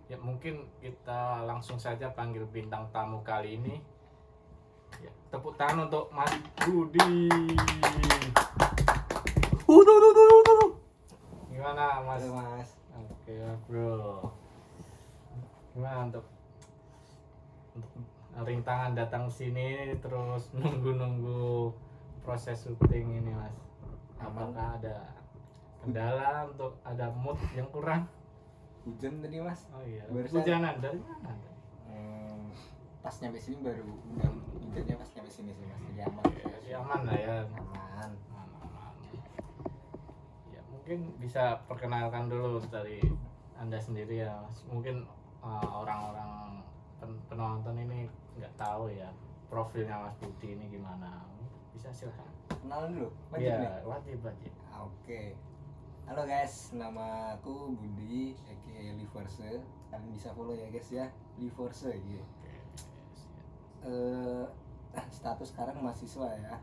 Ya mungkin kita langsung saja panggil bintang tamu kali ini. Ya, tepuk tangan untuk Mas Budi. Gimana Mas? Halo Mas. Oke bro. Gimana untuk rintangan datang sini terus nunggu proses syuting ini Mas? Apakah ada kendala untuk ada mood yang kurang? Hujan tadi Mas. Oh iya. Barusan. Hujanan dari mana? Pas nyampe sini baru udah hujannya pas nyampe sini sih Mas. Jadi aman. Jadi aman lah ya. Aman. Aman. Ya mungkin bisa perkenalkan dulu dari Anda sendiri ya Mas. Mungkin orang-orang penonton ini nggak tahu ya profilnya Mas Budi ini gimana. Bisa silahkan. Kenalan dulu. Wajib Ya, nih. wajib. Oke. Halo guys, nama aku Budi, aka Liverse. Kalian bisa follow ya guys ya, Liverse gitu. Status sekarang mahasiswa ya,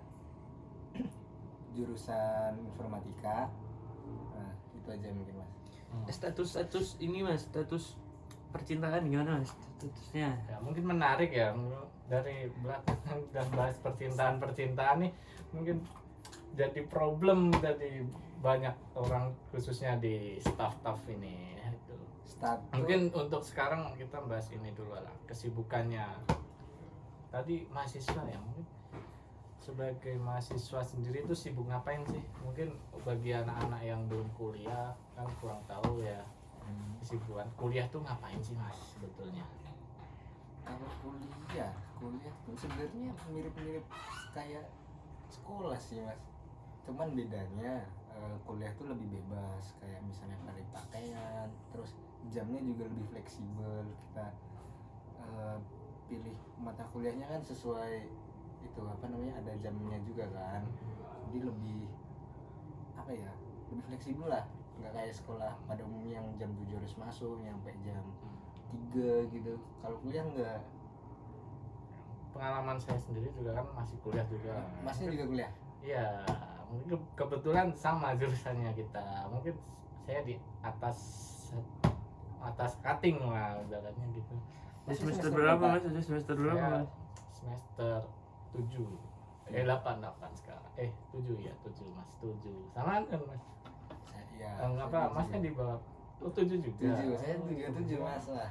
jurusan informatika. Nah, itu aja mungkin Mas. Status ini Mas, status percintaan gimana Mas? Statusnya? Ya mungkin menarik ya dari belakang dan bahas percintaan nih mungkin jadi problem dari banyak orang khususnya di staff ini itu. Status. Mungkin untuk sekarang kita bahas ini dulu lah kesibukannya. Tadi mahasiswa ya mungkin sebagai mahasiswa sendiri itu sibuk ngapain sih? Mungkin bagi anak-anak yang belum kuliah kan kurang tahu ya kesibukan kuliah tuh ngapain sih Mas sebetulnya? Kalau kuliah tuh sebenarnya mirip-mirip kayak sekolah sih Mas. Cuman bedanya kuliah tuh lebih bebas, kayak misalnya dari pakaian, terus jamnya juga lebih fleksibel. Kita pilih mata kuliahnya kan sesuai itu ada jamnya juga kan. Jadi lebih lebih fleksibel lah, nggak kayak sekolah pada umumnya yang jam 7 harus masuk nyampe jam 3 gitu. Kalau kuliah nggak. Pengalaman saya sendiri juga kan masih kuliah juga. Masnya juga kuliah? Iya, mungkin kebetulan sama jurusannya kita. Mungkin saya di atas cutting lah ibaratnya gitu. Semester berapa Mas? Semester berapa Saya Mas? semester 7. 8 sekarang. 7 ya, 7 Mas, 7. Samaan kan Mas? Masnya di bawah. Oh, 7 juga. 7, saya juga 7 Mas lah.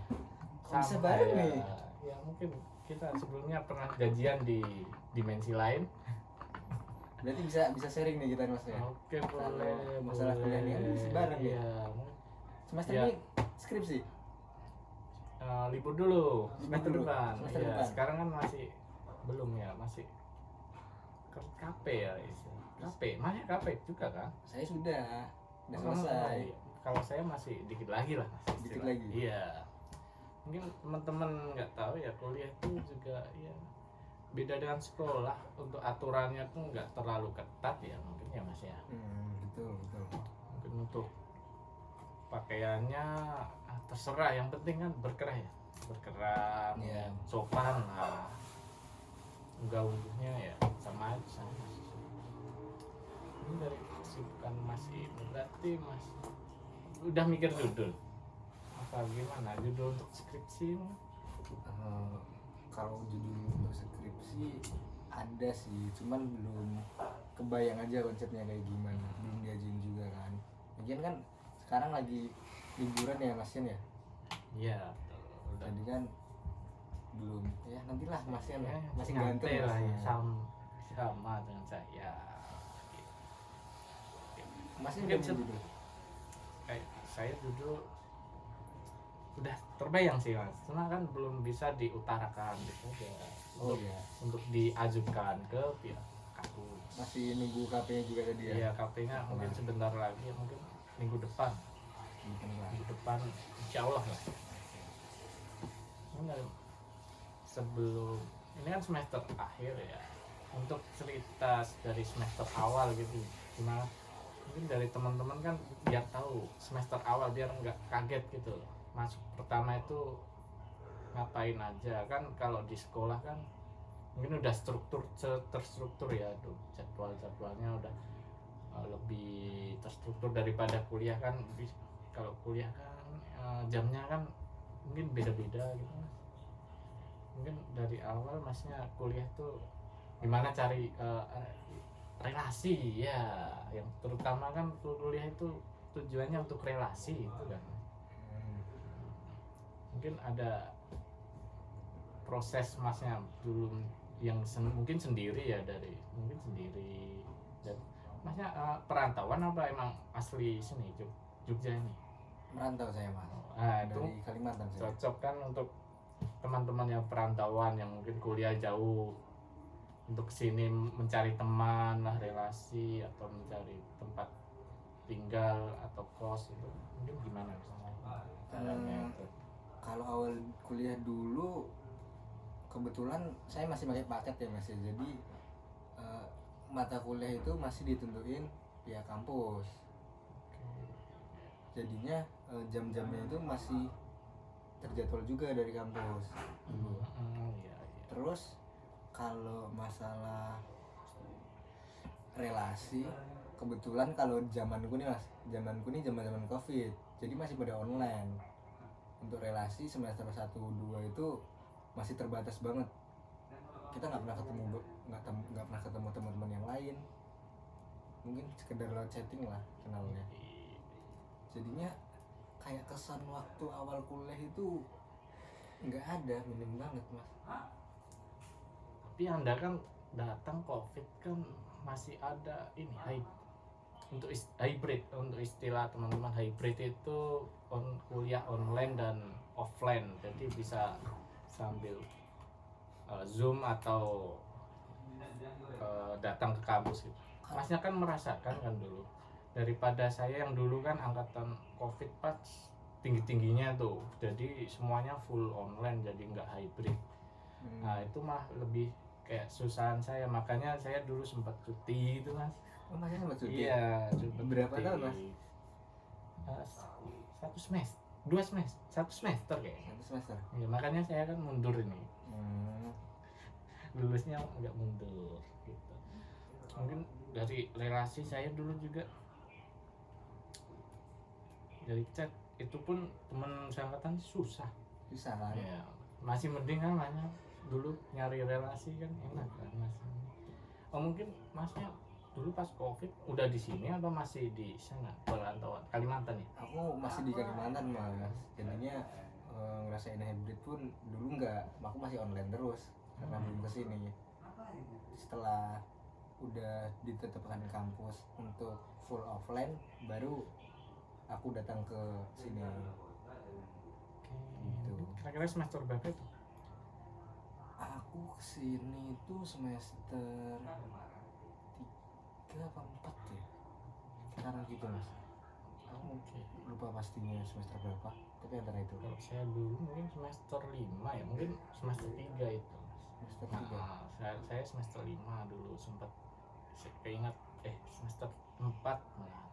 Sama Bisa bareng ya. nih. Ya mungkin kita sebelumnya pernah gajian di dimensi lain. Berarti bisa sharing nih kita Mas ya. Oke, boleh. Masalah kuliah ini kan bisa bareng ya. Iya. Semester Ya. ini skripsi. Libur dulu semester dulu. depan. Semester Iya, depan. sekarang kan masih belum ya, masih KP ya istilah. KP, mana KP juga kan? Saya sudah Oh, selesai. iya. Kalau saya masih dikit lagi lah. Dikit lagi. Iya. Mungkin teman-teman nggak tahu ya kuliah itu juga ya beda dengan sekolah. Untuk aturannya tuh nggak terlalu ketat ya mungkin ya Mas ya. Betul. Mungkin untuk pakaiannya terserah, yang penting kan berkerah ya, Iya. sopan lah. Gaulnya ya sama aja. Ini dari kesibukan Mas ini berarti Mas udah mikir judul apa gimana judul untuk skripsi? Kalau judul untuk skripsi ada sih, cuman belum kebayang aja konsepnya kayak gimana, belum diajuin juga kan. Lagian kan sekarang lagi liburan ya Mas Yan ya. Iya betul. Jadi kan belum ya, nantilah Mas Yan ya. Masih nyantai ganteng lah ya, Mas. sama dengan saya. Mas Yan Mungkin udah judul. Saya judul udah terbayang sih Mas, cuma kan belum bisa diutarakan gitu aja. Oh iya. Untuk diajukan ke pihak kampus. Masih nunggu KP-nya juga tadi ya. Iya, KP-nya mungkin sebentar lagi, mungkin minggu depan insya Allah lah. Ini sebelum ini kan semester akhir ya, untuk cerita dari semester awal gitu gimana, mungkin dari teman-teman kan biar tahu semester awal biar nggak kaget gitu masuk pertama itu ngapain aja. Kan kalau di sekolah kan mungkin udah terstruktur ya tuh, jadwalnya udah lebih terstruktur daripada kuliah kan. Kalau kuliah kan jamnya kan mungkin beda-beda gitu mas. Mungkin dari awal masnya kuliah tuh gimana cari relasi ya, yang terutama kan kuliah itu tujuannya untuk relasi itu kan. Mungkin ada proses masnya dulu yang mungkin sendiri ya, dari mungkin sendiri. Dan masnya perantauan apa emang asli sini Jogja ini? Merantau saya mas, Nah itu dari Kalimantan saya. cocok kan untuk teman-teman yang perantauan yang mungkin kuliah jauh, untuk kesini mencari teman lah, relasi, atau mencari tempat tinggal atau kos itu mungkin gimana misalnya caranya itu? Kalau awal kuliah dulu kebetulan saya masih pakai paket ya mas ya, jadi mata kuliah itu masih ditentuin pihak kampus, jadinya jam-jamnya itu masih terjadwal juga dari kampus dulu. Iya. Terus kalau masalah relasi, kebetulan kalau zamanku nih mas, zamanku nih zaman covid, jadi masih pada online. Untuk relasi semester 1, 2 itu masih terbatas banget, kita nggak pernah ketemu teman-teman yang lain, mungkin sekedar lewat chatting lah kenalnya. Jadinya kayak kesan waktu awal kuliah itu nggak ada, minim banget mas. Tapi anda kan datang covid kan masih ada ini hybrid, untuk istilah teman-teman hybrid itu kuliah online dan offline, jadi bisa sambil zoom atau datang ke kampus gitu. Masnya kan merasakan kan dulu, daripada saya yang dulu kan angkatan covid pas tinggi-tingginya tuh, jadi semuanya full online, jadi nggak hybrid. Nah itu mah lebih kayak susahan saya, makanya saya dulu sempat cuti itu mas. Oh masnya sempat cuti? Iya, sempat Berapa cuti. tahun mas? 1 semester kayak. 1 semester. Ya, makanya saya kan mundur ini, lulusnya nggak mundur gitu. Mungkin dari relasi saya dulu juga dari chat itu pun teman seangkatan susah kan? ya. Masih mending kan hanya dulu nyari relasi kan enak kan mas. Mungkin masnya dulu pas covid udah di sini atau masih di sana perantauan Kalimantan ya? Aku masih di Kalimantan mas, jadinya ngerasain hybrid pun dulu nggak, aku masih online terus karena belum kesini. Setelah udah ditetapkan kampus untuk full offline, baru aku datang ke sini. Gitu. Kira-kira semester berapa itu? Aku kesini itu semester 3 apa 4 ya, sekarang gitu mas. Aku lupa pastinya semester berapa, tapi antara itu. Kalau saya dulu mungkin semester 5 ya, mungkin semester 3 itu. Semester 3. Saya semester 5 dulu sempat keingat semester 4 malah.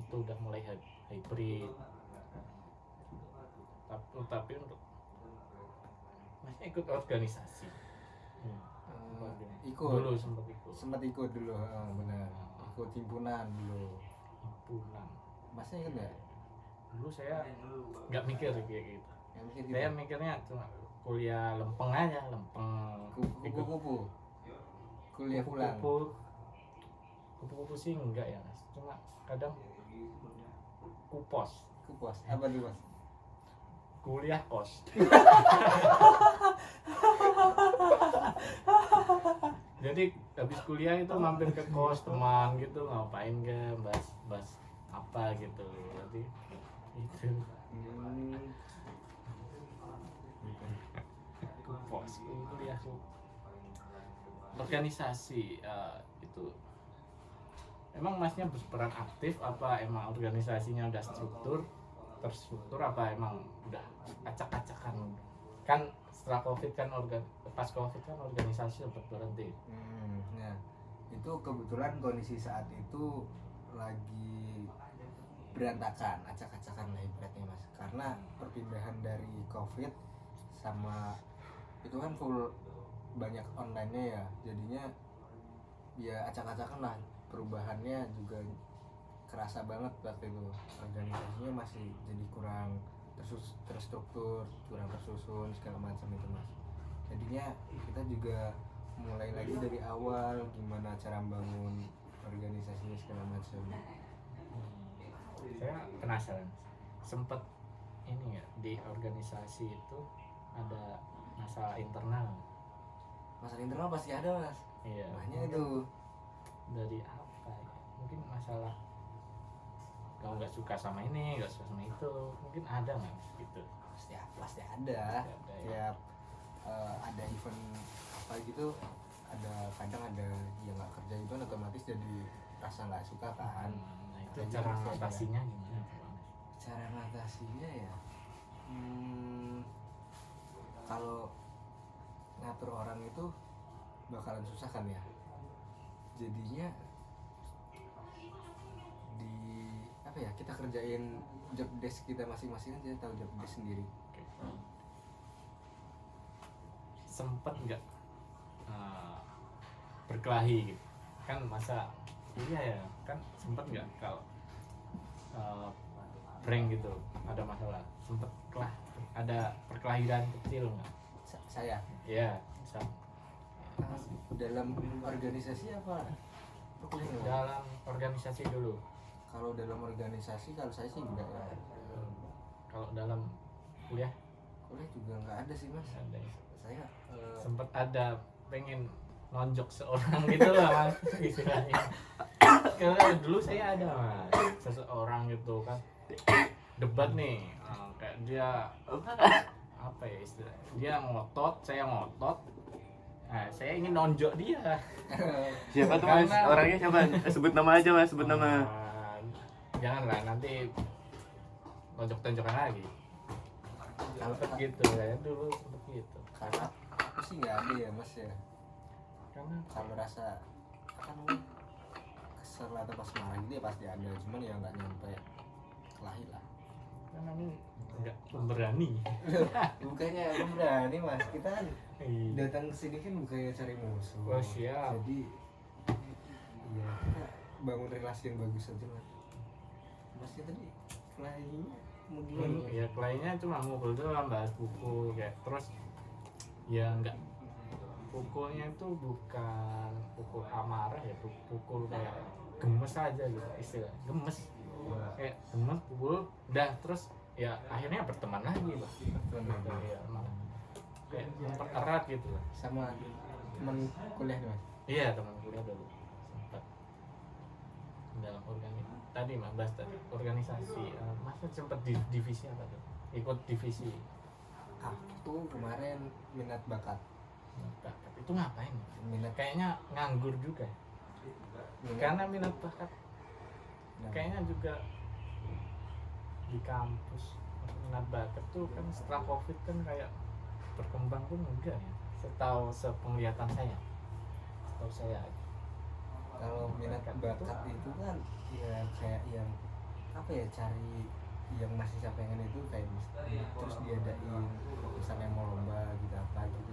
Itu udah mulai hybrid. Tapi untuk masnya ikut organisasi. Ikut dulu sempat ikut dulu, benar. Ikut himpunan dulu. Masnya ingat nggak? Dulu saya nggak mikir kayak gitu. Gitu. Saya mikirnya cuma kuliah lempeng aja, kupu-kupu kuliah pulang. Kupu-kupu sih enggak ya mas, cuma kadang kupos Apa tuh mas? kuliah kos. Jadi habis kuliah itu mampir ke kos teman gitu, ngapain ke bahas apa gitu. Jadi itu pos kuliah organisasi. Itu emang masnya berperan aktif apa emang organisasinya udah terstruktur apa emang udah acak-acakan kan? Setelah covid kan pas covid kan organisasi sempat berhenti. Nah itu kebetulan kondisi saat itu lagi berantakan, acak-acakan lah ibaratnya mas, karena perpindahan dari covid sama itu kan full banyak online-nya ya, jadinya ya acak-acakan lah, perubahannya juga kerasa banget waktu itu. Organisasinya masih jadi kurang terstruktur, kurang tersusun segala macam itu mas. Jadinya kita juga mulai lagi dari awal gimana cara bangun organisasinya segala macam. Saya penasaran, sempet ini ya di organisasi itu ada masalah internal. Masalah internal pasti ada mas, Iya. banyak itu. Dari apa ya? Mungkin masalah kamu nggak suka sama ini, nggak suka sama itu, mungkin ada nggak gitu? Pasti ada. Ada ya. Tiap ada event apa gitu, kadang ada yang nggak kerja itu otomatis jadi rasa nggak suka kan. Nah itu Ada cara pasti ada. mengatasinya gimana? Cara ngatasinya ya, kalau ngatur orang itu bakalan susah kan ya. Jadinya di apa ya, kita kerjain job desk kita masing-masing aja, tahu job desk sendiri. Oke. Sempet nggak berkelahi gitu? Kan masa iya ya, kan sempet nggak kalau prank gitu ada masalah, sempet ada perkelahian kecil nggak? Saya Iya, bisa. dalam organisasi apa? Kuliah. Dalam organisasi dulu. Kalau dalam organisasi, kalau saya sih enggak ya. Kalau dalam kuliah Kuliah juga enggak ada sih mas. ada ya? Saya Sempet ada pengen nonjok seorang gitu loh mas istilahnya. Karena dulu saya ada mas seseorang gitu kan debat nih, kayak dia apa ya istilahnya, dia ngotot, saya ngotot, nah saya ingin nonjok dia. Siapa tuh mas? Karena- Orangnya siapa? Sebut nama aja mas, sebut nama. Janganlah nanti tonjok-tonjokan lagi. Kalau Sempet gitu, saya dulu sempet gitu. kalau aku sih enggak ada ya mas ya. Karena Kalau rasa apa namanya, kesel atau pas marah gitu ya pasti ada, cuman ya enggak nyampe kelahi lah. karena ini nggak pemberani. Bukannya berani mas, kita kan Iya. datang ke sini kan bukannya cari musuh. Oh, siap. Jadi ya kita bangun relasi yang bagus aja mas. Masnya tadi kelahinya mau gimana? Ya kliennya cuma mukul doang, bahas pukul kayak terus ya nggak, pukulnya itu bukan pukul amarah ya, pukul kayak gemes aja gitu istilah, gemes kayak gemes pukul udah, terus ya akhirnya berteman lagi lah gitu, ya, malah kayak mempererat gitu lah. Sama teman kuliah nih mas. Iya, teman kuliah dulu sempat dalam tadi mas bahas tadi organisasi. Mas sempat di divisi apa tuh, ikut divisi Aku kemarin minat bakat. bakat itu ngapain Mas? Minat Kayaknya nganggur juga karena minat bakat kayaknya juga di kampus. Minat bakat tuh kan setelah covid kan kayak berkembang pun enggak ya, sepenglihatan saya, setahu saya. kalau minat bakat itu kan ya kayak yang apa ya, cari yang masih pengen itu kayak terus diadain misalnya mau lomba gitu apa gitu,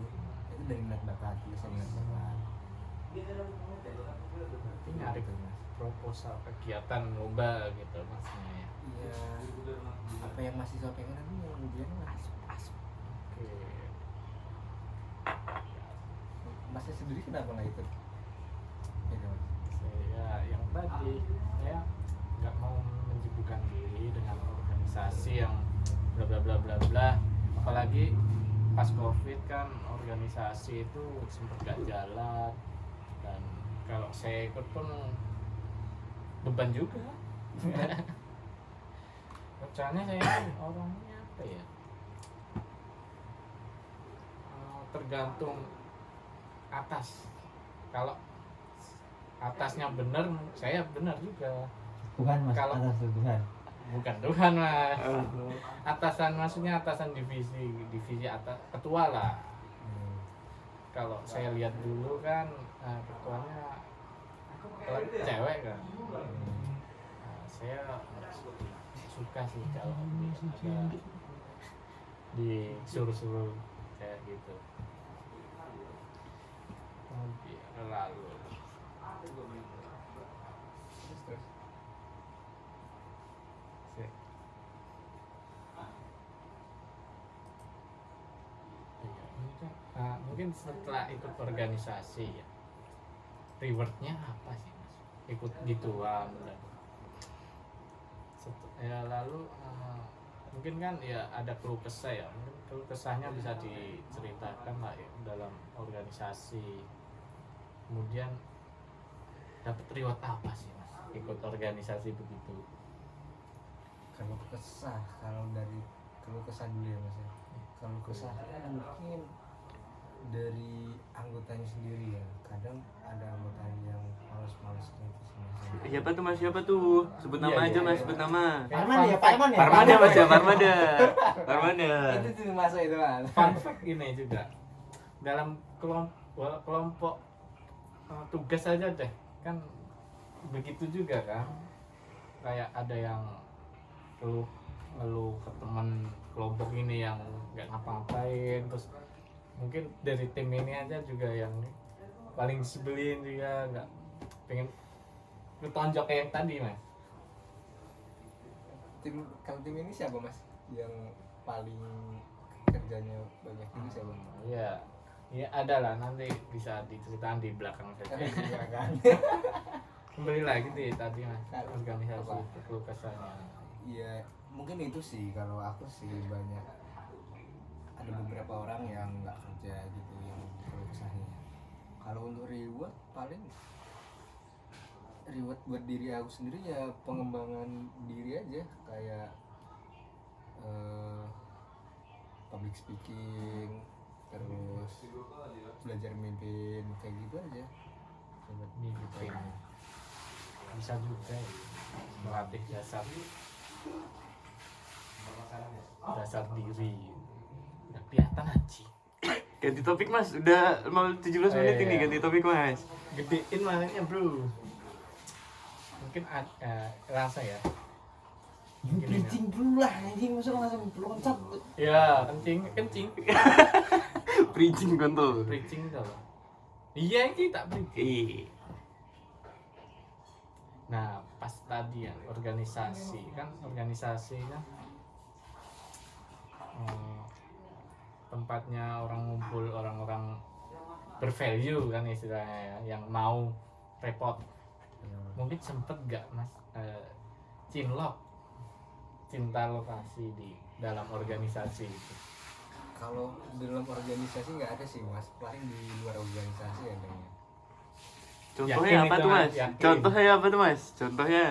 itu dari minat bakat, bisa minat bakat. Berarti nyari Gitu, mas. proposal kegiatan lomba gitu maksudnya ya. Iya, apa yang masih pengen itu yang kemudian mas. Oke. Masnya sendiri kenapa nggak ikut? Gitu, mas. Saya yang tadi ya nggak mau menyibukkan diri dengan organisasi yang bla bla bla bla bla, apalagi pas covid kan organisasi itu sempat gak jalan, dan kalau saya ikut pun beban juga. Soalnya saya ini orangnya apa ya, tergantung atas. Kalau atasnya benar, saya benar juga. Bukan mas, Kalau- atas Tuhan. Bukan Tuhan mas, atasan maksudnya atasan divisi atas, ketua lah. Kalau saya lihat dulu kan ketuanya cewek kan. Saya suka sih kalau ada disuruh-suruh kayak gitu. Kemudian lalu Terus Sik. mungkin setelah ikut organisasi ya, rewardnya apa sih mas ikut gituan dan ya lalu mungkin kan ya ada keluh kesah ya, mungkin keluh kesahnya bisa diceritakan lah ya dalam organisasi. Kemudian dapat reward apa sih mas ikut organisasi begitu? Kalau dari keluh kesah dulu ya mas ya. Kalau kesah mungkin dari anggotanya sendiri ya, kadang ada anggota yang malas-malas gitu sih mas. Siapa tuh mas, siapa tuh? Sebut nama Iya, aja iya, mas, iya. sebut nama. Parman ya, Parman ya. Parmada mas ya, Parmada. Parmada. Itu tuh masuk itu mas. Fun fact ini juga dalam kelompok tugas aja deh kan begitu juga kan, kayak ada yang ngeluh ke teman kelompok ini yang nggak ngapa-ngapain, terus mungkin dari tim ini aja juga yang paling disebelin juga nggak pengen ketonjok kayak yang tadi mas. Kalau tim ini siapa mas yang paling kerjanya banyak itu siapa? Iya, ya ada lah, nanti bisa diceritain di belakang saja. Kan? Kembali lagi deh tadi mas, Apa? organisasi keluh kesahnya. Iya, mungkin itu sih kalau aku sih banyak ada beberapa orang yang nggak kerja gitu yang keluh kesahnya. Kalau untuk reward paling reward buat diri aku sendiri ya pengembangan diri aja, kayak public speaking, terus belajar mimpin kayak gitu aja. Mimpin bisa juga ya, melatih dasar diri. Udah kelihatan aja. Ganti topik mas, udah mau 17 menit ini, Iya. ganti topik mas. Gedein mananya bro. Mungkin rasa ya. Mungkin ini. Kencing dulu lah, anjing masuk langsung loncat. Ya, kencing. Preaching kontol. Preaching tuh. Iya, kita preaching. Nah, pas tadi ya organisasi kan tempatnya orang ngumpul, orang-orang bervalue kan istilahnya ya, yang mau repot. Mungkin sempet gak mas cinta lokasi di dalam organisasi itu? Kalau dalam organisasi nggak ada sih mas, paling di luar organisasi adanya. Contohnya Yakin apa itu, tuh Mas? mas? Yakin. Contohnya apa tuh mas? Contohnya.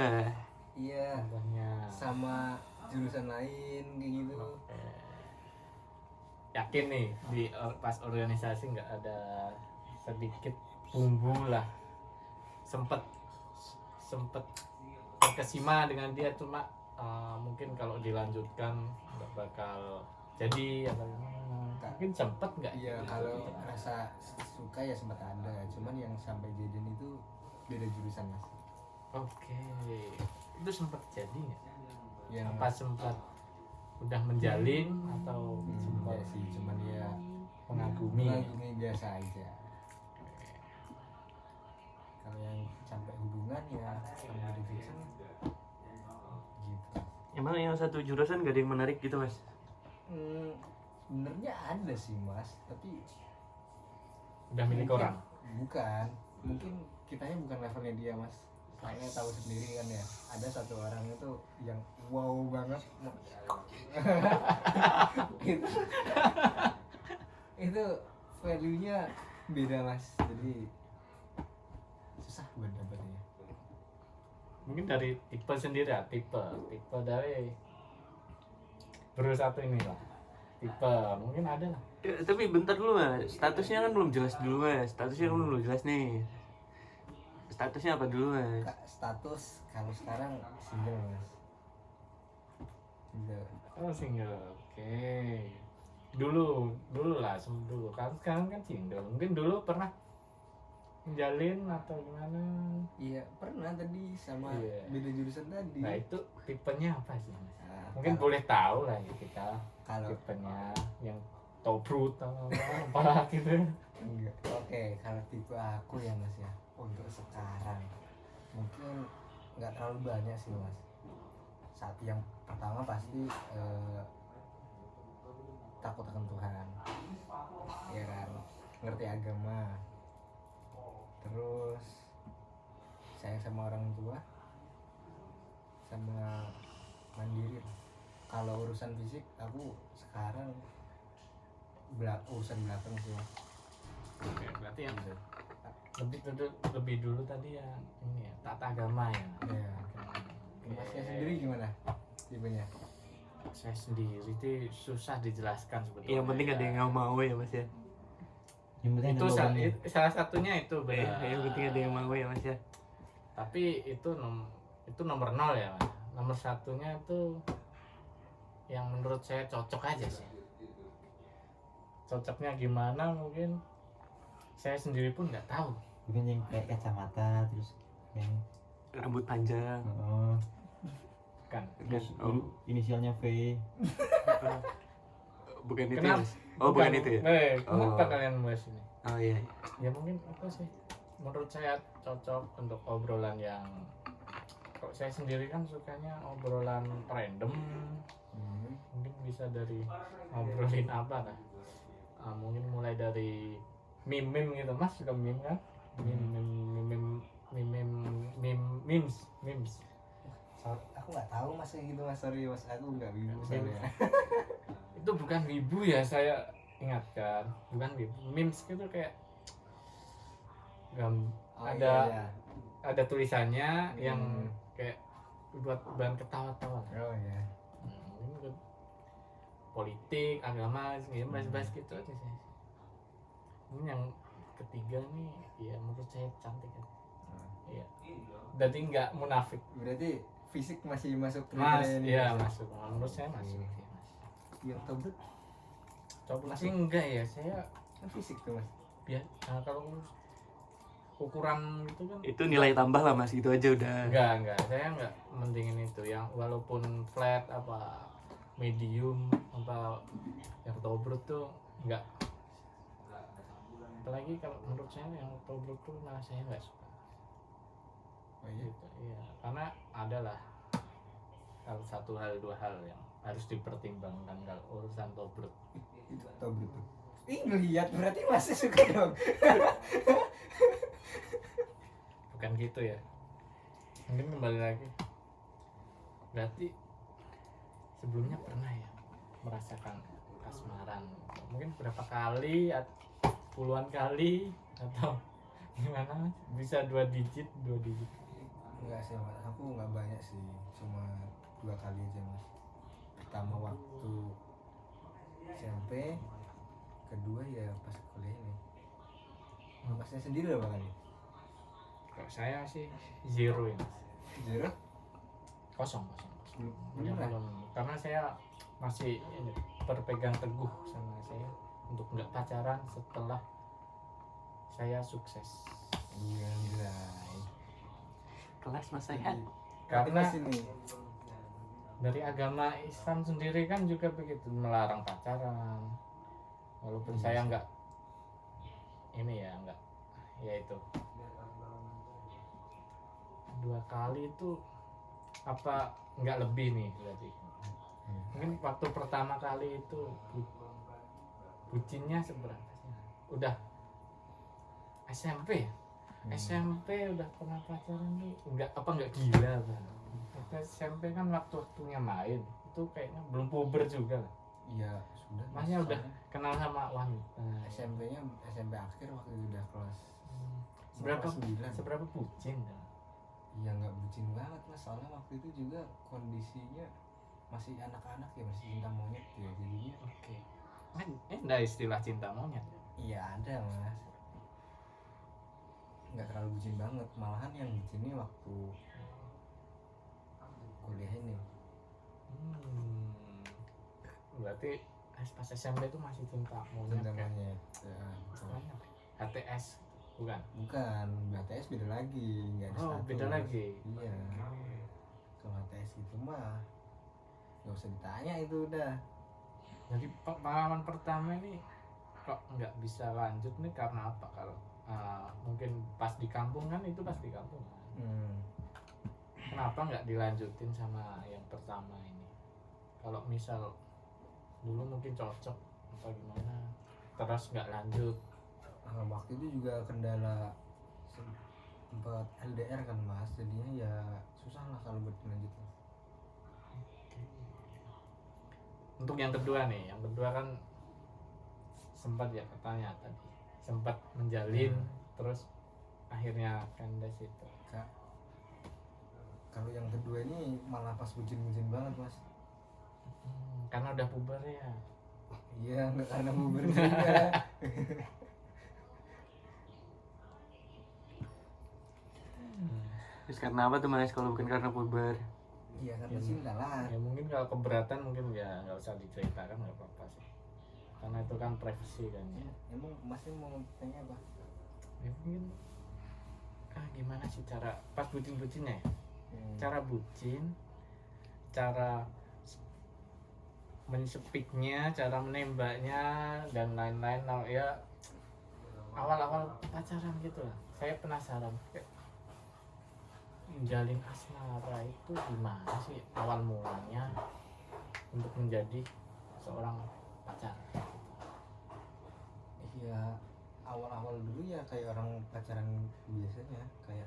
Iya, Contohnya sama jurusan lain kayak gitu. yakin nih pas organisasi nggak ada sedikit bumbu lah, sempet terkesima dengan dia, cuma mungkin kalau dilanjutkan nggak bakal jadi apa gimana. Mungkin sempet nggak? Iya, kalau rasa suka ya sempat ada, cuman yang sampai jadian itu beda jurusan mas. Oke, itu sempet jadi nggak? Yang Apa sempat udah menjalin atau sempat enggak sih, cuman ya mengagumi? biasa aja. Kalau yang sampai hubungan ya sama beda jurusan gitu. Emang yang satu jurusan gak ada yang menarik gitu mas? Sebenarnya ada sih mas, tapi Udah milik mungkin- orang? bukan, mungkin kitanya bukan levelnya dia mas. Soalnya tahu sendiri kan ya, ada satu orang itu yang wow banget. itu, itu value-nya beda mas, jadi susah buat dapetnya. Mungkin dari tipe sendiri ya, tipe dari bro satu ini lah, tipe mungkin ada lah. Ya, tapi bentar dulu mas, statusnya kan belum jelas dulu mas. Statusnya kan belum jelas nih. Statusnya apa dulu mas? Status kalau sekarang single mas. Single. Oh single, oke. Dulu lah, dulu kan sekarang kan single. Mungkin dulu pernah menjalin atau gimana? Iya pernah tadi sama Iya. beda jurusan tadi. Nah itu tipenya apa sih mas? Nah, Mungkin boleh tahu lah ya kita kalau tipenya yang tobrut atau apa gitu. enggak. Oke, kalau tipe aku ya mas ya, untuk sekarang mungkin nggak terlalu banyak sih mas. Saat yang pertama pasti takut akan Tuhan, ya kan. ngerti agama, terus sayang sama orang tua, sama mandiri. Kalau urusan fisik aku sekarang urusan belakang sih. Oke, berarti yang Gitu. lebih dulu tadi ya ini ya tata agama ya. Ya. Oke. Masnya sendiri gimana tipenya? Saya sendiri itu susah dijelaskan sebetulnya. Yang penting ada yang nggak mau ya mas ya. Yang penting Itu ada lowongan. salah satunya itu benar. Yang penting ada yang mau ya mas ya. Tapi itu nomor 0 ya, Mas. Nomor satunya itu yang menurut saya cocok aja sih. Cocoknya gimana mungkin saya sendiri pun nggak tahu. Bukan yang kayak kacamata terus yang Rambut panjang. Kan. terus Oh. inisialnya V. Bukan itu ya, Kenapa? mas. Oh bukan itu ya. Kenapa Oh. kalian bahas ini? Oh iya. Ya mungkin apa sih? Menurut saya cocok untuk obrolan yang kalau saya sendiri kan sukanya obrolan random. Mungkin bisa dari ngobrolin apa lah. Mungkin mulai dari meme gitu, Mas suka meme kan? Memes. Aku nggak tahu mas kayak gitu mas, sorry mas, aku nggak bingung Meme. soalnya. Itu bukan wibu ya, saya ingatkan, bukan wibu. Memes gitu kayak Oh, ada iya, ada tulisannya yang Hmm. kayak buat bahan ketawa-tawa. iya. Oh ya. Mungkin politik, agama, ya bahas-bahas gitu aja sih. Ini yang ketiga nih, ya menurut saya cantik kan. Iya. Jadi nggak munafik. Berarti fisik masih masuk Mas, kriteria ini, iya Mas? masuk. Menurut saya masuk sih, Mas. Yang tobrut Coba sih enggak ya, saya kan fisik tuh mas. kalau ukuran itu kan Itu nilai tambah lah mas, itu aja udah. enggak, saya enggak mentingin itu yang walaupun flat apa medium apa yang tobrut tuh enggak. Apalagi kalau menurut saya yang tobrut tuh malah saya enggak suka. Oh iya. Gitu, iya, karena adalah kalau satu hal dua hal yang harus dipertimbangkan kalau urusan tobrut. Itu tobrut tuh. Ih ngeliat berarti masih suka dong. Bukan gitu ya, mungkin kembali lagi berarti sebelumnya pernah ya merasakan kasmaran mungkin berapa kali puluhan kali atau gimana, bisa dua digit Enggak sih mas, aku nggak banyak sih, cuma 2 kali aja mas. Pertama waktu SMP, kedua ya pas kuliah ini. Masnya sendiri berapa kali? kalau saya sih zero ya, Zero? kosong Belum Ya, pernah? belum. Karena saya masih ini, berpegang teguh sama saya untuk nggak pacaran setelah saya sukses. Gila. Kelas mas sehat. Karena sini dari agama Islam sendiri kan juga begitu, melarang pacaran. Walaupun saya nggak ini ya nggak, ya itu 2 kali itu apa nggak lebih nih berarti. Mungkin waktu pertama kali itu bucinnya seberapa sih? Udah SMP ya? SMP udah pernah pacaran tuh nggak gila Bang. Waktu SMP kan waktu-waktunya main itu kayaknya belum puber juga lah. Iya sudah. Masnya udah kenal sama wanita. SMP-nya SMP akhir waktu itu udah kelas Seberapa kelas 9. seberapa bucin ya? Iya nggak bucin banget mas, soalnya waktu itu juga kondisinya masih anak-anak ya, masih cinta monyet ya jadinya. Oke. Ada istilah cinta monyet. Iya ada mas, nggak terlalu bucin banget, malahan yang bucinnya waktu kuliah ini. Berarti pas SMP itu masih cinta monyet Cinta kayak monyet ya, betul. istilahnya apa? HTS bukan? Bukan, BTS beda lagi, nggak ada Oh, status. beda lagi. Iya, kalau HTS itu mah nggak usah ditanya itu udah. Jadi pengalaman pertama ini kok nggak bisa lanjut nih karena apa? Kalau mungkin pas di kampung kan itu pas di kampung kan? Kenapa nggak dilanjutin sama yang pertama ini? Kalau misal dulu mungkin cocok apa gimana, terus nggak lanjut, waktu itu juga kendala sempat LDR kan mas, jadinya ya susah lah kalau buat lanjutin. Untuk yang kedua nih, yang kedua kan sempat ya katanya tadi sempat menjalin terus akhirnya kandas itu. Kak, kalau yang kedua ini malah pas bucin-bucin banget mas. Karena udah puber ya. Iya, nggak karena bubar juga. Terus karena apa tuh mas kalau bukan karena puber? Iya karena cinta lah. Ya mungkin kalau keberatan mungkin ya nggak usah diceritakan, nggak apa-apa sih. Karena itu kan privasi kan ya. Emang masnya mau tanya apa? Ya mungkin gimana sih cara pas bucin-bucinnya ya? Hmm. Cara bucin, cara mensepiknya, cara menembaknya dan lain-lain. Nah, ya awal-awal pacaran gitu lah. Saya penasaran kayak menjalin asmara itu gimana sih awal mulanya untuk menjadi seorang pacar. Iya, awal-awal dulu ya kayak orang pacaran biasanya, kayak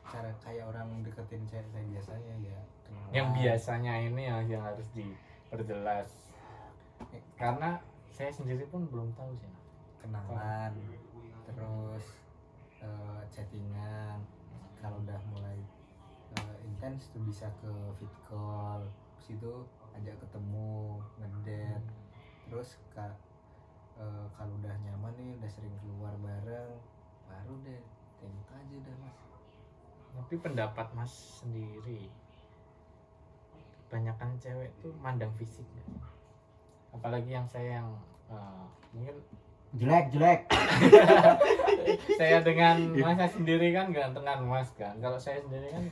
cara kayak orang deketin cewek kayak biasanya ya kenalan. Yang biasanya ini yang harus diperjelas karena saya sendiri pun belum tahu sih. Kenalan, terus chattingan. Kalau udah mulai intens tuh bisa ke vid call, terus itu ajak ketemu, ngedate. Terus kalau udah nyaman nih, udah sering keluar bareng, baru deh tembak aja dah mas. Tapi pendapat mas sendiri, kebanyakan cewek tuh mandang fisik ya. Apalagi yang saya yang mungkin Jelek. saya dengan masnya sendiri kan gantengan mas kan. Kalau saya sendiri kan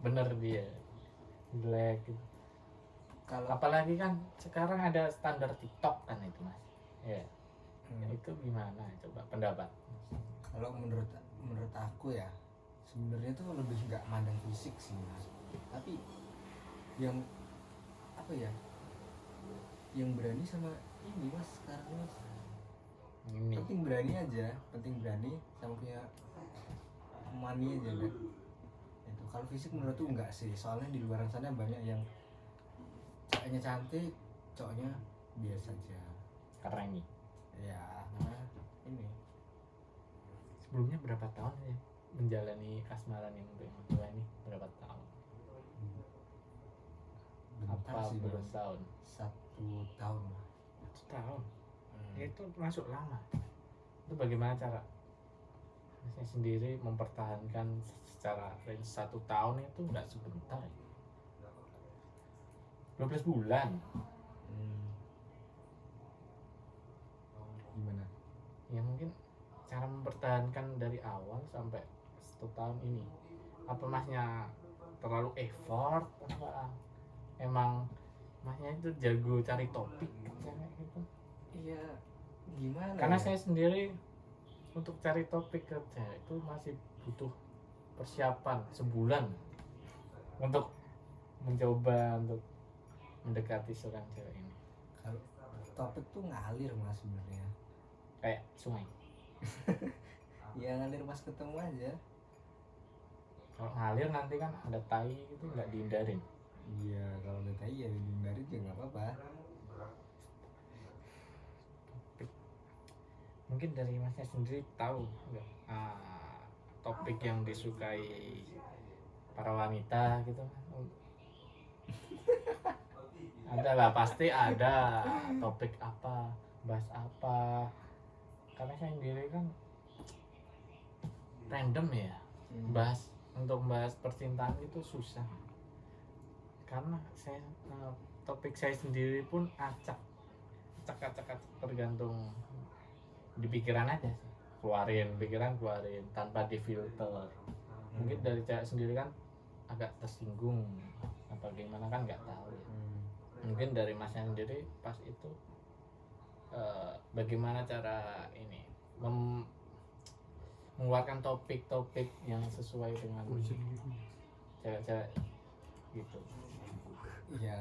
bener dia jelek gitu. Kalau Apalagi kan sekarang ada standar TikTok kan itu mas. Ya, itu gimana coba pendapat? kalau menurut aku ya sebenarnya tuh lebih nggak mandang fisik sih mas, tapi yang apa ya, yang berani sama ini mas sekarang mas. Ini Penting berani aja, penting berani sama punya money aja kan. Itu kalau fisik menurut tuh enggak sih, soalnya di luar sana banyak yang ceweknya cantik, cowoknya biasa aja. keren nih. Ya, nah ini Sebelumnya berapa tahun ya menjalani asmara nih untuk yang kedua ini berapa tahun? bentar Apa sih belum mas, tahun? 1 tahun lah. 1 tahun. Ya, itu masuk lama. Itu bagaimana cara masnya sendiri mempertahankan secara range 1 tahun itu nggak sebentar ya. 12 bulan Gimana? ya mungkin cara mempertahankan dari awal sampai 1 tahun ini apa masnya terlalu effort apa emang masnya itu jago cari topik cewek gitu. Iya, gimana Karena ya? saya sendiri untuk cari topik ke cewek itu masih butuh persiapan sebulan untuk mencoba untuk mendekati seorang cewek ini Kalau topik tuh ngalir mas sebenarnya. kayak sungai. Ya ngalir pas ketemu aja. Kalau ngalir nanti kan ada tai itu nggak dihindarin. Iya, kalau udah tahu ya dihindari juga nggak apa-apa. Mungkin dari masnya sendiri tahu nggak topik yang disukai para wanita gitu. Ada lah, pasti ada topik apa, bahas apa. Karena saya sendiri kan random ya, untuk bahas percintaan itu susah. Karena saya topik saya sendiri pun acak tergantung di pikiran aja sih. Keluarin tanpa difilter. Mungkin dari cewek sendiri kan agak tersinggung apa gimana kan nggak tahu ya. Mungkin dari masnya sendiri pas itu bagaimana cara ini mengeluarkan topik-topik yang sesuai dengan cewek-cewek gitu. Ya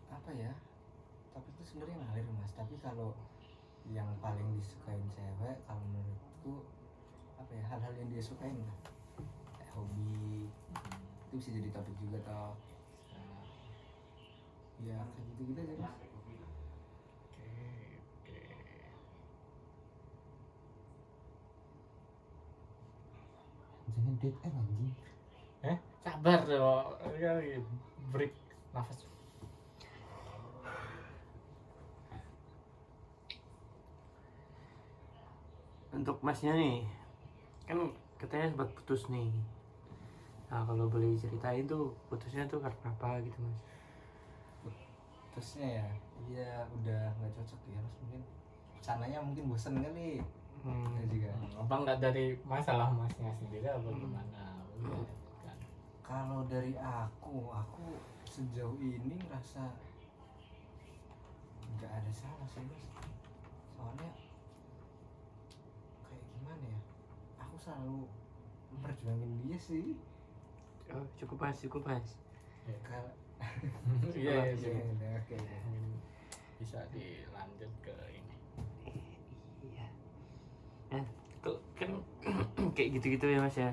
apa ya, topik itu sebenarnya ngalir mas, tapi kalau yang paling disukain cewek kalau menurutku apa ya, hal-hal yang dia sukain lah, kayak hobi itu bisa jadi topik juga toh. Ya kayak gitu-gitu aja mas. Oke. Jangan dead air anjing. Sabar dong, ini kan lagi break nafas. Untuk masnya nih, kan katanya sempat putus nih. Nah kalau boleh ceritain tuh putusnya tuh karena apa gitu mas? Terusnya ya, iya udah nggak cocok ya mas, mungkin sananya mungkin bosen kali. Ya juga. Apa nggak dari masalah masnya sendiri apa gimana? Kan. Kalau dari aku sejauh ini ngerasa nggak ada salah sih mas, soalnya kayak gimana ya, aku selalu memperjuangin dia sih. Oh, cukup mas. Kalau Iya, iya, iya. oke. Mungkin bisa dilanjut ke ini. Iya. Nah, tuh kan kayak gitu-gitu ya mas ya.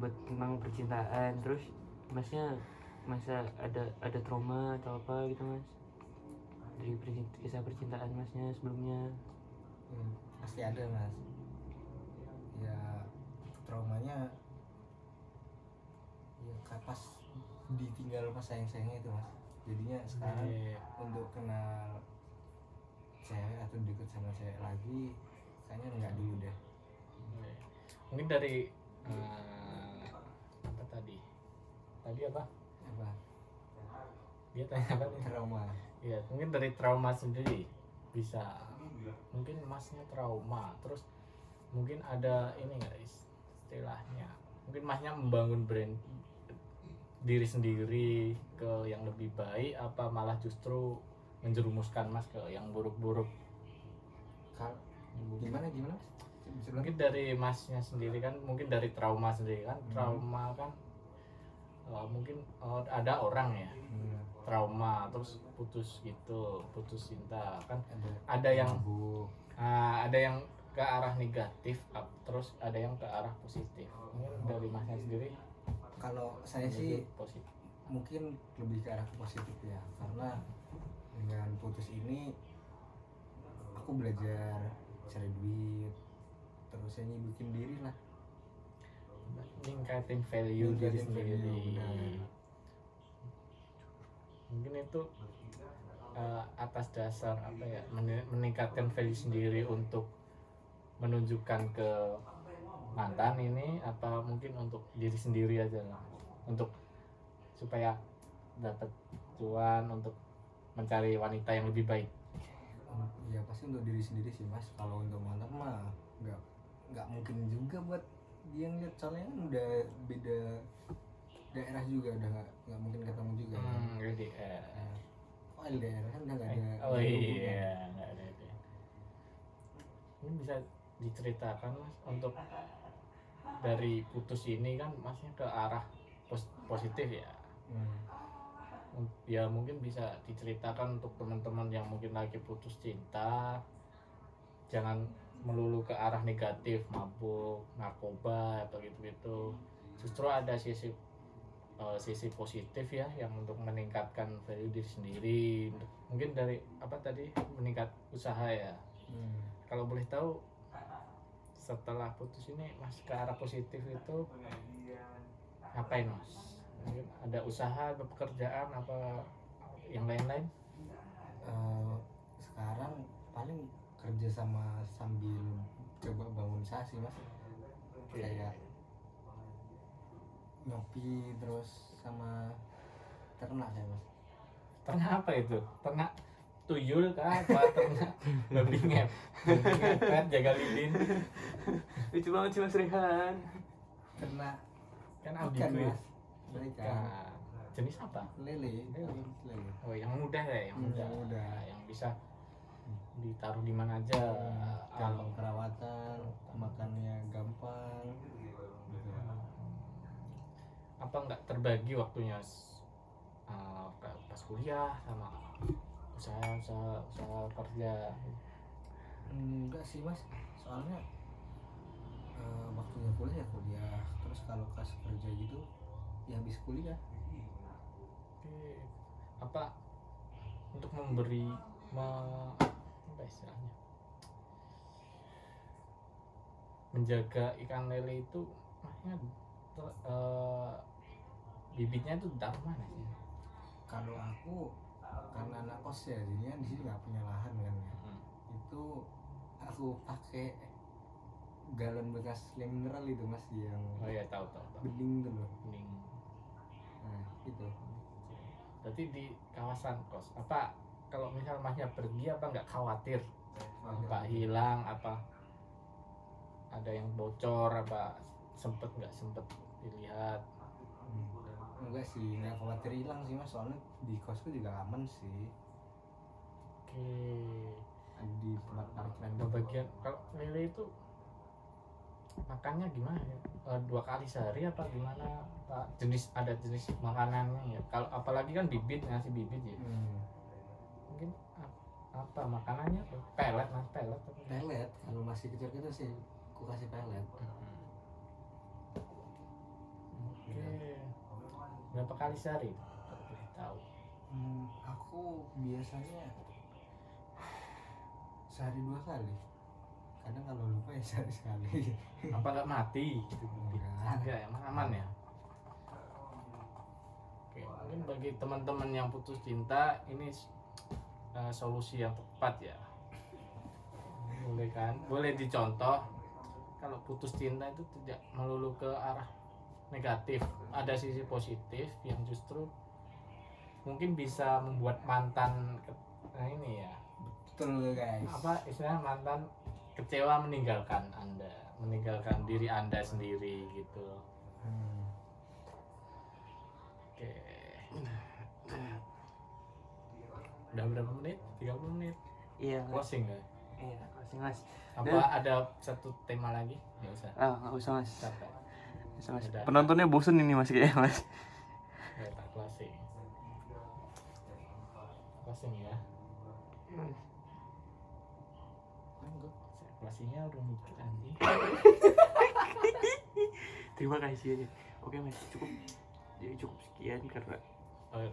Buat tentang percintaan, terus masnya masa ada trauma atau apa gitu mas? Dari kisah percintaan masnya sebelumnya. Pasti ada mas, ya traumanya ya pas ditinggal pas sayang-sayangnya itu mas, jadinya sekarang Iya. untuk kenal cewek atau deket sama cewek lagi kayaknya enggak dulu deh. Mungkin dari apa tadi apa Apa dia tanya apa nih? trauma? Iya, mungkin dari trauma sendiri bisa, mungkin masnya trauma terus mungkin ada ini nggak istilahnya, mungkin masnya membangun brand diri sendiri ke yang lebih baik apa malah justru menjerumuskan mas ke yang buruk-buruk. Kalau gimana mas? Bisa Mungkin dari masnya sendiri kan, mungkin dari trauma sendiri kan, trauma kan mungkin ada orang ya trauma terus putus gitu, putus cinta kan, ada yang mabuk. ada yang ke arah negatif terus ada yang ke arah positif. Mungkin dari masnya sendiri Kalau saya sih positif. mungkin lebih ke arah ke positif ya, karena dengan putus ini aku belajar cari duit, terus saya nyibukin diri lah. Ningkatin value diri Ningkatin sendiri. value, benar. Mungkin itu atas dasar apa ya, meningkatkan value sendiri untuk menunjukkan ke mantan ini, apa mungkin untuk diri sendiri aja lah, untuk supaya dapat cuan untuk mencari wanita yang lebih baik. Ya pasti untuk diri sendiri sih mas. Kalau untuk mantan mah nggak mungkin juga buat dia ngeliat, soalnya kan udah beda daerah juga, udah nggak mungkin ketemu juga. Jadi Oh LDR kan udah nggak ada. oh iya, nggak ada itu. Ini bisa diceritakan mas, untuk dari putus ini kan masnya ke arah positif ya. Ya mungkin bisa diceritakan untuk teman-teman yang mungkin lagi putus cinta, jangan melulu ke arah negatif, mabuk, narkoba atau gitu-gitu. Justru ada sisi positif ya, yang untuk meningkatkan value diri sendiri. Mungkin dari apa tadi, meningkat usaha ya. Kalau boleh tahu setelah putus ini mas ke arah positif itu ngapain mas? Mungkin ada usaha atau pekerjaan apa yang lain-lain? Sekarang paling kerja sama sambil coba bangun usaha sih mas, kayak nyopi terus sama ternak saya mas. Ternak apa itu? Ternak tuyul kah? Apa ternak babi ngepet jaga lilin? Lucu banget sih mas Rehan. Ternak Kan ikan ambigu ya. mas, ikan Jenis apa? lele. Oh yang mudah ya, yang mudah. Yang mudah. Yang bisa ditaruh di mana aja. Gampang perawatan, makannya gampang gitu. Apa nggak terbagi waktunya pas kuliah sama usaha kerja? Enggak sih mas, soalnya waktunya kuliah ya kuliah, terus kalau pas kerja gitu ya habis kuliah. Oke. Apa untuk memberi apa istilahnya, menjaga ikan lele itu makanya bibitnya itu taruh mana sih? Kalau aku karena anak kos ya, jadinya di sini nggak punya lahan kan ya. Itu aku pakai galon bekas lem mineral itu mas, yang Oh ya, tahu tahu tahu. bening tuh loh. Bening. Nah itu Berarti di kawasan kos. Apa kalau misal masnya pergi apa nggak khawatir apa hilang, apa ada yang bocor, apa sempet nggak sempet dilihat? enggak sih, nggak khawatir hilang sih mas, soalnya di kosku juga aman sih. Oke. Di tempat parkiran Nah, bagian kalau lele itu makannya gimana ya? 2 kali sehari apa gimana? Apa jenis, ada jenis makanannya ya? Kalau apalagi kan bibit, ngasih bibit ya. Mungkin apa makanannya? Pelet mas, pelet apa? Pelet, kalau masih kecil-kecil sih aku kasih pelet. Oke. Berapa kali sehari? Kalau boleh tahu. Aku biasanya sehari 2 kali, kadang kalau lupa ya sehari sekali. Apa nggak mati? Gitu. Enggak. Enggak, emang aman ya. Oke, mungkin bagi teman-teman yang putus cinta ini solusi yang tepat ya. Boleh kan? Boleh dicontoh. Kalau putus cinta itu tidak melulu ke arah negatif, ada sisi positif yang justru mungkin bisa membuat mantan ini ya, Betul guys. apa istilahnya, mantan kecewa meninggalkan Anda, meninggalkan diri Anda sendiri gitu. Oke. Udah berapa menit? 30 menit. Iya mas. Closing ya? Iya closing mas. Apa ada satu tema lagi? Nggak usah. Nggak usah mas. Capek. Nggak usah, mas. Udah. Penontonnya bosen ini mas kayaknya mas. Ya, tak closing. Closing ya. Closingnya udah mikir anjing. Terima kasih. Oke mas, cukup. Jadi cukup sekian karena Oh, ya.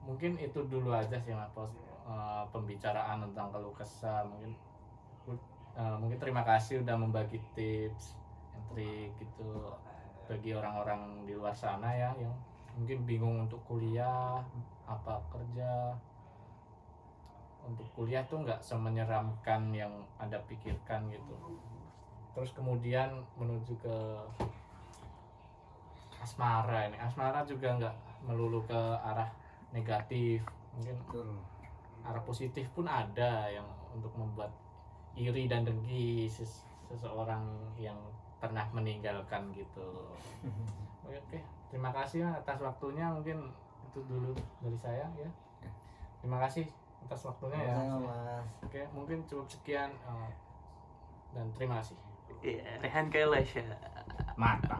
Mungkin itu dulu aja sih mas, pembicaraan tentang keluh kesah. Mungkin terima kasih udah membagi tips and trik gitu bagi orang-orang di luar sana ya yang mungkin bingung untuk kuliah apa kerja. Untuk kuliah tuh nggak semenyeramkan yang Anda pikirkan gitu. Terus kemudian menuju ke asmara, ini asmara juga nggak melulu ke arah negatif, mungkin Betul. arah positif pun ada yang untuk membuat iri dan dengki seseorang yang pernah meninggalkan gitu. Oke, terima kasih atas waktunya, mungkin itu dulu dari saya ya. Terima kasih atas waktunya ya. Sama mas. Oke, mungkin cukup sekian dan terima kasih. Rehan Kailasha. Mantap.